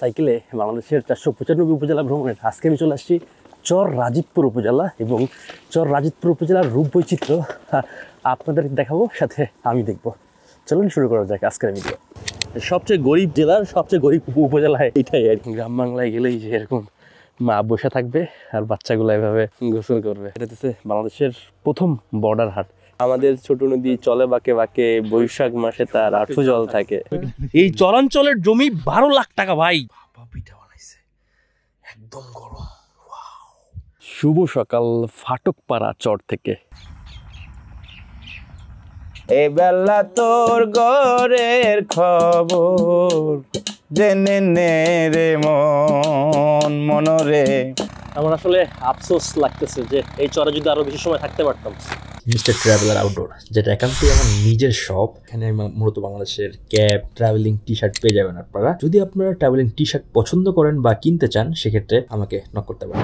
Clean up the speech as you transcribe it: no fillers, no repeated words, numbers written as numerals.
সাইকেলে বাংলাদেশের 495 উপজেলা ভ্রমণের আজকে আমি চলে আসছি চর রাজীবপুর উপজেলা এবং চর রাজীবপুর উপজেলার রূপ বৈচিত্র্য আপনাদের দেখাবো, সাথে আমি দেখব। চলুন শুরু করা যাক আজকের ভিডিও। সবচেয়ে গরিব জেলার সবচেয়ে গরিব উপজেলা এটাই আর কি। গ্রাম বাংলায় গেলেই যে এরকম মা বসে থাকবে আর বাচ্চাগুলো এভাবে গোসল করবে। এটা হচ্ছে বাংলাদেশের প্রথম বর্ডার হাট। আমাদের ছোট নদী চলে বাঁকে বাঁকে, বৈশাখ মাসে তার আঁঠু জল থাকে। এই চরাঞ্চলের জমি 12 লাখ টাকা ভাই। পিঠা বানাইছে একদম গরম। শুভ সকাল ফাটকপাড়া চর থেকে। এ বেলা তোর ঘরের খবর জেনে নে রে মন মনরে। আমার আসলে আফসোস লাগতেছে যে এই চরে যদি আরো বেশি সময় থাকতে পারতাম। মিস্টার ট্রাভেলার আউটডোর, যেটা একান্তই আমার নিজের শপ। এখানে মূলত বাংলাদেশের ক্যাপ, ট্রাভেলিং টি শার্ট পেয়ে যাবেন আপনারা। যদি আপনারা ট্রাভেলিং টি শার্ট পছন্দ করেন বা কিনতে চান, সেক্ষেত্রে আমাকে নক করতে পারেন।